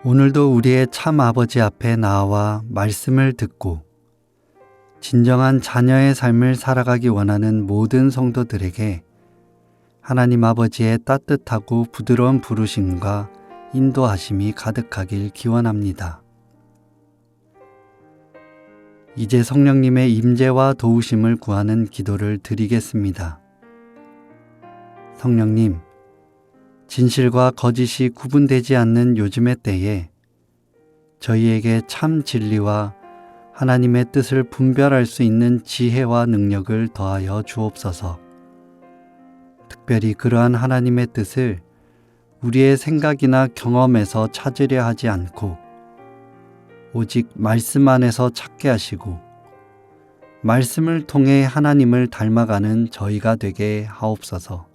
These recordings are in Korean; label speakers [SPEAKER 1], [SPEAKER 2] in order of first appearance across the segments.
[SPEAKER 1] 오늘도 우리의 참 아버지 앞에 나와 말씀을 듣고 진정한 자녀의 삶을 살아가기 원하는 모든 성도들에게 하나님 아버지의 따뜻하고 부드러운 부르심과 인도하심이 가득하길 기원합니다. 이제 성령님의 임재와 도우심을 구하는 기도를 드리겠습니다. 성령님, 진실과 거짓이 구분되지 않는 요즘의 때에 저희에게 참 진리와 하나님의 뜻을 분별할 수 있는 지혜와 능력을 더하여 주옵소서. 특별히 그러한 하나님의 뜻을 우리의 생각이나 경험에서 찾으려 하지 않고 오직 말씀 안에서 찾게 하시고 말씀을 통해 하나님을 닮아가는 저희가 되게 하옵소서.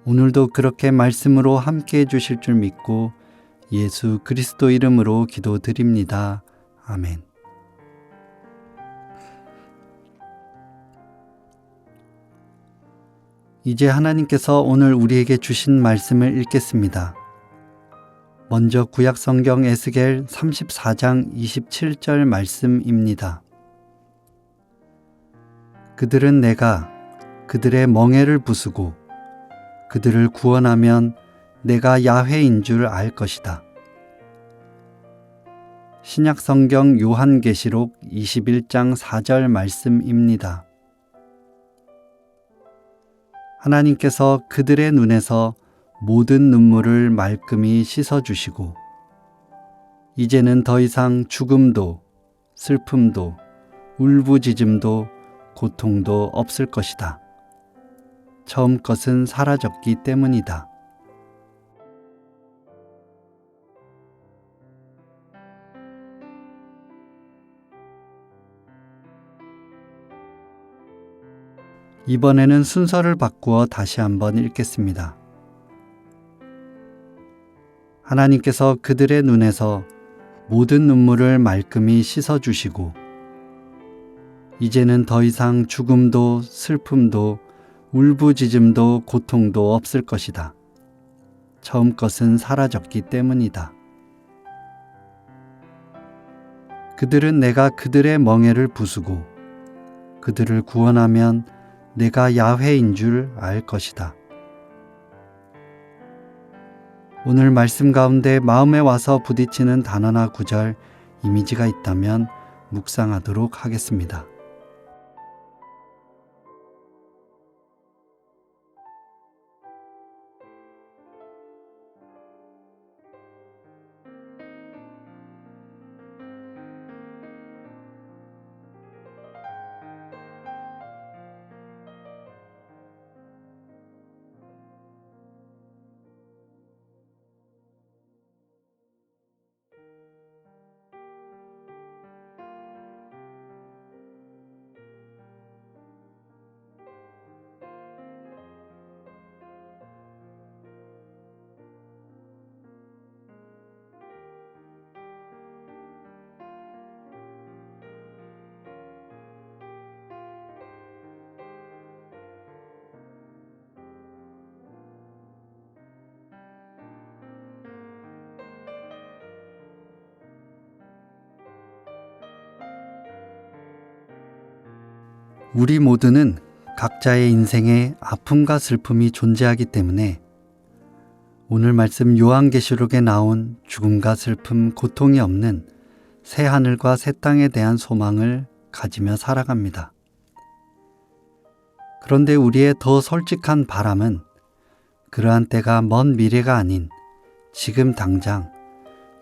[SPEAKER 1] 오늘도 그렇게 말씀으로 함께 해주실 줄 믿고 예수 그리스도 이름으로 기도드립니다. 아멘. 이제 하나님께서 오늘 우리에게 주신 말씀을 읽겠습니다. 먼저 구약성경 에스겔 34장 27절 말씀입니다. 그들은 내가 그들의 멍에를 부수고 그들을 구원하면 내가 야훼인 줄 알 것이다. 신약성경 요한계시록 21장 4절 말씀입니다. 하나님께서 그들의 눈에서 모든 눈물을 말끔히 씻어주시고 이제는 더 이상 죽음도 슬픔도 울부짖음도 고통도 없을 것이다. 처음 것은 사라졌기 때문이다. 이번에는 순서를 바꾸어 다시 한번 읽겠습니다. 하나님께서 그들의 눈에서 모든 눈물을 말끔히 씻어주시고 이제는 더 이상 죽음도 슬픔도 울부짖음도 고통도 없을 것이다. 처음 것은 사라졌기 때문이다. 그들은 내가 그들의 멍에를 부수고 그들을 구원하면 내가 야훼인 줄 알 것이다. 오늘 말씀 가운데 마음에 와서 부딪히는 단어나 구절, 이미지가 있다면 묵상하도록 하겠습니다. 우리 모두는 각자의 인생에 아픔과 슬픔이 존재하기 때문에 오늘 말씀 요한계시록에 나온 죽음과 슬픔, 고통이 없는 새 하늘과 새 땅에 대한 소망을 가지며 살아갑니다. 그런데 우리의 더 솔직한 바람은 그러한 때가 먼 미래가 아닌 지금 당장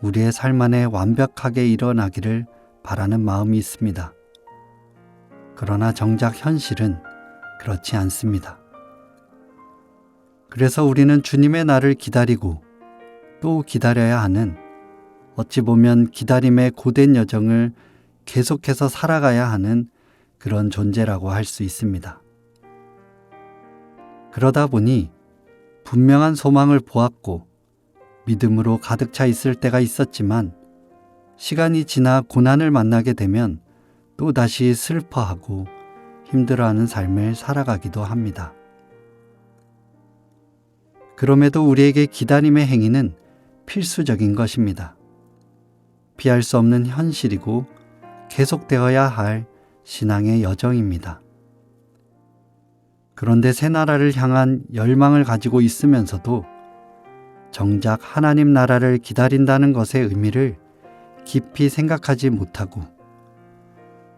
[SPEAKER 1] 우리의 삶 안에 완벽하게 일어나기를 바라는 마음이 있습니다. 그러나 정작 현실은 그렇지 않습니다. 그래서 우리는 주님의 날을 기다리고 또 기다려야 하는, 어찌 보면 기다림의 고된 여정을 계속해서 살아가야 하는 그런 존재라고 할 수 있습니다. 그러다 보니 분명한 소망을 보았고 믿음으로 가득 차 있을 때가 있었지만 시간이 지나 고난을 만나게 되면 또다시 슬퍼하고 힘들어하는 삶을 살아가기도 합니다. 그럼에도 우리에게 기다림의 행위는 필수적인 것입니다. 피할 수 없는 현실이고 계속되어야 할 신앙의 여정입니다. 그런데 새 나라를 향한 열망을 가지고 있으면서도 정작 하나님 나라를 기다린다는 것의 의미를 깊이 생각하지 못하고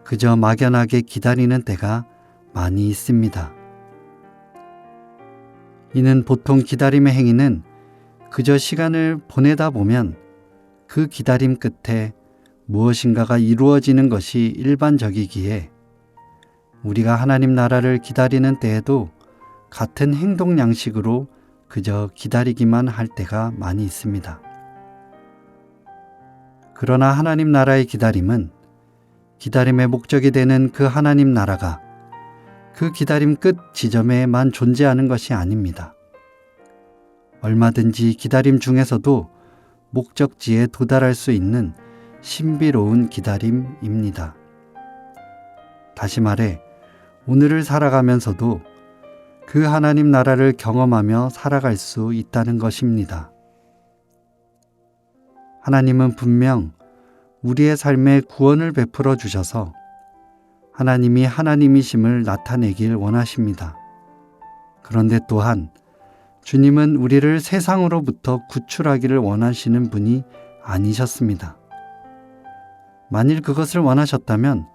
[SPEAKER 1] 그저 막연하게 기다리는 때가 많이 있습니다. 이는 보통 기다림의 행위는 그저 시간을 보내다 보면 그 기다림 끝에 무엇인가가 이루어지는 것이 일반적이기에 우리가 하나님 나라를 기다리는 때에도 같은 행동 양식으로 그저 기다리기만 할 때가 많이 있습니다. 그러나 하나님 나라의 기다림은 기다림의 목적이 되는 그 하나님 나라가 그 기다림 끝 지점에만 존재하는 것이 아닙니다. 얼마든지 기다림 중에서도 목적지에 도달할 수 있는 신비로운 기다림입니다. 다시 말해, 오늘을 살아가면서도 그 하나님 나라를 경험하며 살아갈 수 있다는 것입니다. 하나님은 분명 우리의 삶에 구원을 베풀어 주셔서 하나님이 하나님이심을 나타내길 원하십니다. 그런데 또한 주님은 우리를 세상으로부터 구출하기를 원하시는 분이 아니셨습니다. 만일 그것을 원하셨다면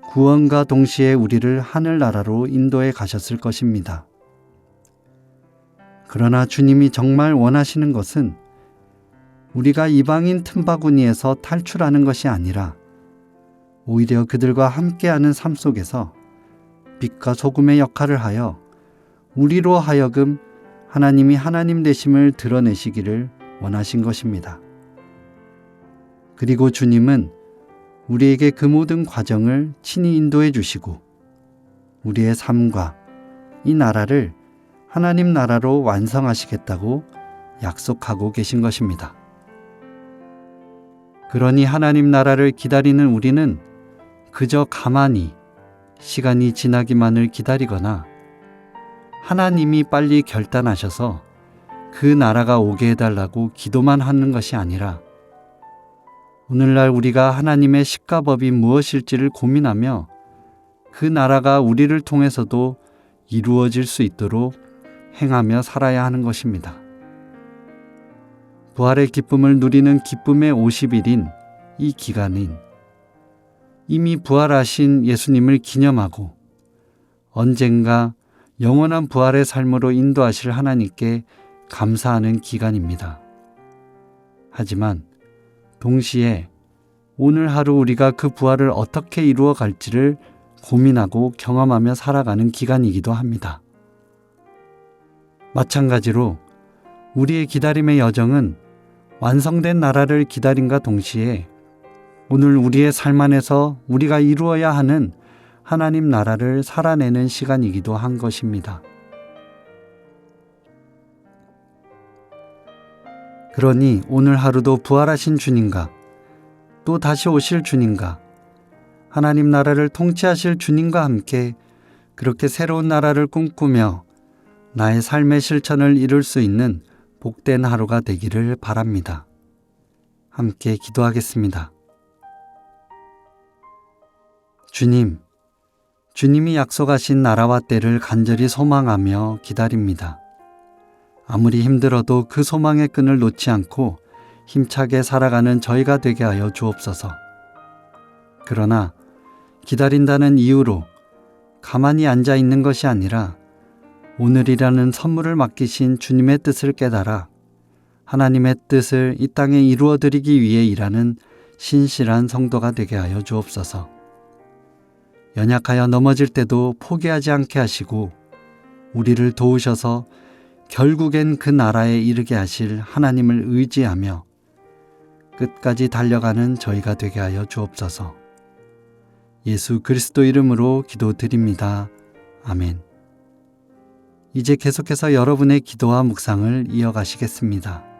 [SPEAKER 1] 구원과 동시에 우리를 하늘나라로 인도해 가셨을 것입니다. 그러나 주님이 정말 원하시는 것은 우리가 이방인 틈바구니에서 탈출하는 것이 아니라 오히려 그들과 함께하는 삶 속에서 빛과 소금의 역할을 하여 우리로 하여금 하나님이 하나님 되심을 드러내시기를 원하신 것입니다. 그리고 주님은 우리에게 그 모든 과정을 친히 인도해 주시고 우리의 삶과 이 나라를 하나님 나라로 완성하시겠다고 약속하고 계신 것입니다. 그러니 하나님 나라를 기다리는 우리는 그저 가만히 시간이 지나기만을 기다리거나 하나님이 빨리 결단하셔서 그 나라가 오게 해달라고 기도만 하는 것이 아니라 오늘날 우리가 하나님의 십가법이 무엇일지를 고민하며 그 나라가 우리를 통해서도 이루어질 수 있도록 행하며 살아야 하는 것입니다. 부활의 기쁨을 누리는 기쁨의 50일인 이 기간은 이미 부활하신 예수님을 기념하고 언젠가 영원한 부활의 삶으로 인도하실 하나님께 감사하는 기간입니다. 하지만 동시에 오늘 하루 우리가 그 부활을 어떻게 이루어 갈지를 고민하고 경험하며 살아가는 기간이기도 합니다. 마찬가지로 우리의 기다림의 여정은 완성된 나라를 기다림과 동시에 오늘 우리의 삶 안에서 우리가 이루어야 하는 하나님 나라를 살아내는 시간이기도 한 것입니다. 그러니 오늘 하루도 부활하신 주님과 또 다시 오실 주님과 하나님 나라를 통치하실 주님과 함께 그렇게 새로운 나라를 꿈꾸며 나의 삶의 실천을 이룰 수 있는 복된 하루가 되기를 바랍니다. 함께 기도하겠습니다. 주님, 주님이 약속하신 나라와 때를 간절히 소망하며 기다립니다. 아무리 힘들어도 그 소망의 끈을 놓지 않고 힘차게 살아가는 저희가 되게 하여 주옵소서. 그러나 기다린다는 이유로 가만히 앉아 있는 것이 아니라 오늘이라는 선물을 맡기신 주님의 뜻을 깨달아 하나님의 뜻을 이 땅에 이루어 드리기 위해 일하는 신실한 성도가 되게 하여 주옵소서. 연약하여 넘어질 때도 포기하지 않게 하시고 우리를 도우셔서 결국엔 그 나라에 이르게 하실 하나님을 의지하며 끝까지 달려가는 저희가 되게 하여 주옵소서. 예수 그리스도 이름으로 기도드립니다. 아멘. 이제 계속해서 여러분의 기도와 묵상을 이어가시겠습니다.